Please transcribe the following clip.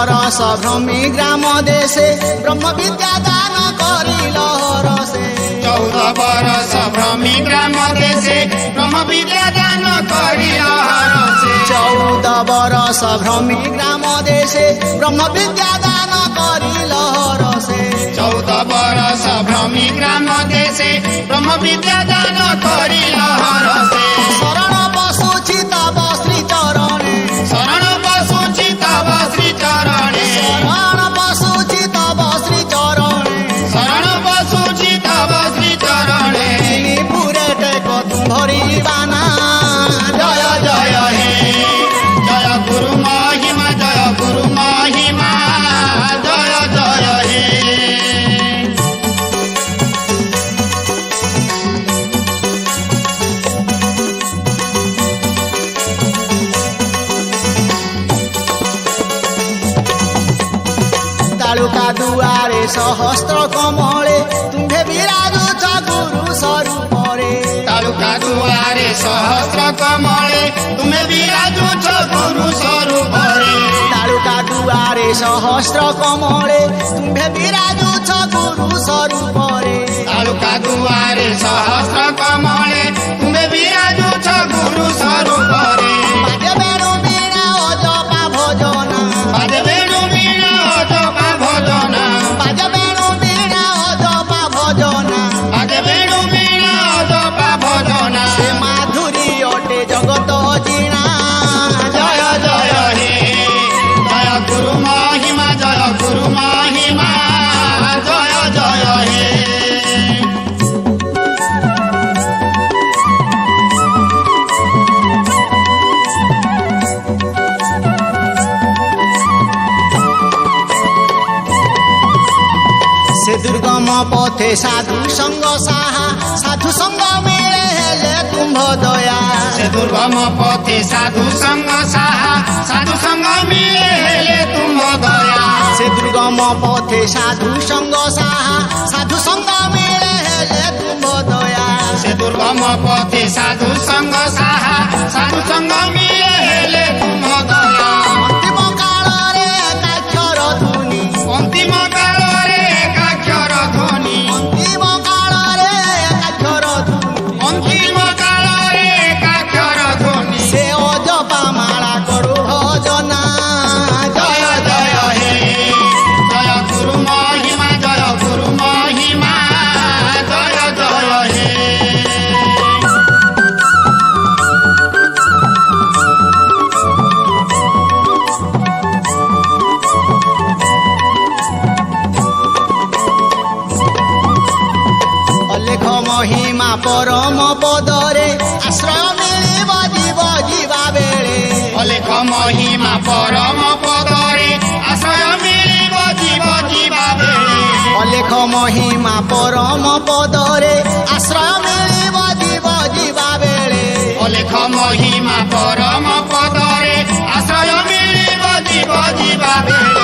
बरस भ्रमी ग्राम देशे ब्रह्म विद्या दान करिल हरसे 14 बरस भ्रमी ग्राम देशे ब्रह्म विद्या दान करिल हरसे 14 बरस भ्रमी ग्राम देशे ब्रह्म विद्या दान करिल हरसे 14 बरस भ्रमी ग्राम देशे ब्रह्म विद्या दान करिल हरसे शरण बसुछि तव श्री चरणे शरण बसुछि तव श्री चरणे शरण बसुछि तव श्री चरणे शरण बसुछि तव श्री चरणे पुरे टेक धरिबाना जय जय हे जय गुरु महिमा जय गुरु महिमा जय जय हे तालुका दुआरे सहस्त्र कमले तुम्भे विराजुछ गुरु स्वरूपरे तालुका दुआरे सहस्र कमले तुमे विराजुछ गुरु स्वरूपरे तालुका दुआरे सहस्त्र कमले तुम्भे विराजुछ गुरु स्वरूपरे तालुका दुआरे सहस्र कमले तुमे विराजुछ गुरु स्वरूपरे बाजे बेणु वीणा अजपा भजना बाजे वेणु वीणा अजपा भजना बाजे बेणु वीणा अजपा भजना बाजे वेणु वीणा अजपा भजना से माधुरी अटे जगत जीणा जय जय हे जय गुरु महिमा जय गुरु महिमा जय जय हे से दुर्गम पथे साधु संग साहा साधु संग मिले हेले कुंभ दया से दुर्गम पथे साधु संग साहा साधु संग मिले हेले तुम दया से दुर्गम पथे साधु संग साहा साधु संग मिले हेले कुंभ दया से दुर्गम पथे साधु संग साहा साधु संग मिले हेले तुम दया अंतिम काल रे एकाक्षर ध्वनि अंतिम काल रे एकाक्षर ध्वनि अंतिम काल रे एकाक्षर ध्वनि अंतिम काल रे एकाक्षर ध्वनि से अजपा माला करू भजना जय जय हे जय गुरु महिमा जय गुरु महिमा जय जय हे अलेख महिमा परम पदरे आश्रय मिलिब जीव जीवा बेले अलेख महिमा परम पदरे आश्रय मिलिब जीव जीवा बेले अलेख महिमा परम पदरे आश्रय मिलिब जीव जीवा बेले अलेख महिमा परम पदरे आश्रय मिलिब जीव जीवा बेले